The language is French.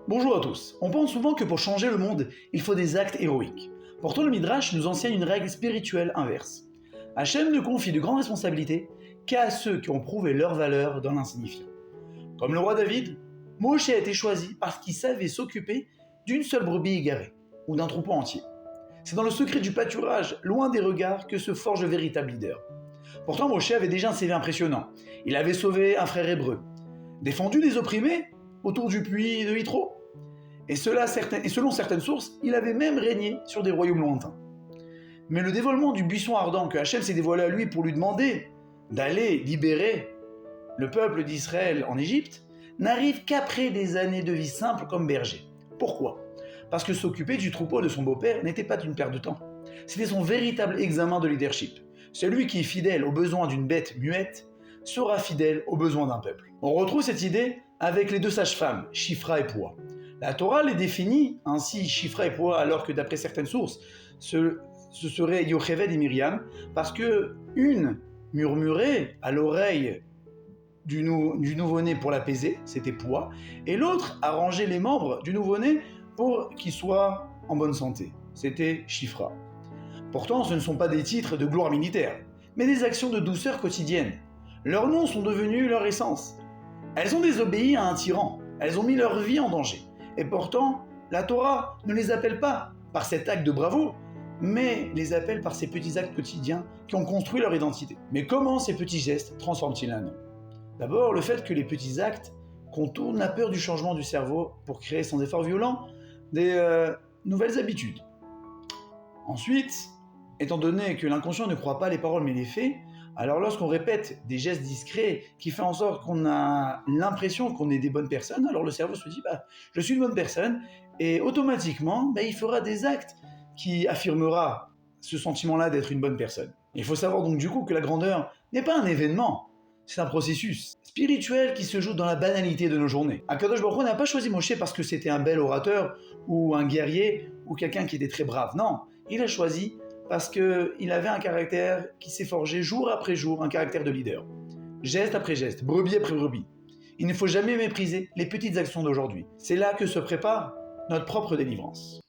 Bonjour à tous. On pense souvent que pour changer le monde, il faut des actes héroïques. Pourtant, le Midrash nous enseigne une règle spirituelle inverse. Hachem ne confie de grandes responsabilités qu'à ceux qui ont prouvé leur valeur dans l'insignifiant. Comme le roi David, Moshe a été choisi parce qu'il savait s'occuper d'une seule brebis égarée, ou d'un troupeau entier. C'est dans le secret du pâturage, loin des regards, que se forge le véritable leader. Pourtant, Moshe avait déjà un CV impressionnant. Il avait sauvé un frère hébreu, défendu des opprimés autour du puits de Yitro. Et selon certaines sources, il avait même régné sur des royaumes lointains. Mais le dévoilement du buisson ardent que Hachem s'est dévoilé à lui pour lui demander d'aller libérer le peuple d'Israël en Égypte n'arrive qu'après des années de vie simple comme berger. Pourquoi ? Parce que s'occuper du troupeau de son beau-père n'était pas une perte de temps. C'était son véritable examen de leadership. Celui qui est fidèle aux besoins d'une bête muette sera fidèle aux besoins d'un peuple. On retrouve cette idée avec les deux sages-femmes, Shifra et Poua. La Torah les définit ainsi, Shifra et Poua, alors que d'après certaines sources, ce serait Yocheved et Myriam, parce que une murmurait à l'oreille du nouveau-né pour l'apaiser, c'était Poua, et l'autre arrangeait les membres du nouveau-né pour qu'il soit en bonne santé, c'était Shifra. Pourtant, ce ne sont pas des titres de gloire militaire, mais des actions de douceur quotidienne. Leurs noms sont devenus leur essence. Elles ont désobéi à un tyran, elles ont mis leur vie en danger. Et pourtant, la Torah ne les appelle pas par cet acte de bravoure, mais les appelle par ces petits actes quotidiens qui ont construit leur identité. Mais comment ces petits gestes transforment-ils un nom ? D'abord, le fait que les petits actes contournent la peur du changement du cerveau pour créer sans effort violent des nouvelles habitudes. Ensuite, étant donné que l'inconscient ne croit pas les paroles mais les faits, alors lorsqu'on répète des gestes discrets qui font en sorte qu'on a l'impression qu'on est des bonnes personnes, alors le cerveau se dit « je suis une bonne personne » et automatiquement, il fera des actes qui affirmera ce sentiment-là d'être une bonne personne. Il faut savoir donc du coup que la grandeur n'est pas un événement, c'est un processus spirituel qui se joue dans la banalité de nos journées. Akadosh Baruch Hu n'a pas choisi Moshe parce que c'était un bel orateur ou un guerrier ou quelqu'un qui était très brave. Non, il a choisi parce qu'il avait un caractère qui s'est forgé jour après jour, un caractère de leader. Geste après geste, brebis après brebis. Il ne faut jamais mépriser les petites actions d'aujourd'hui. C'est là que se prépare notre propre délivrance.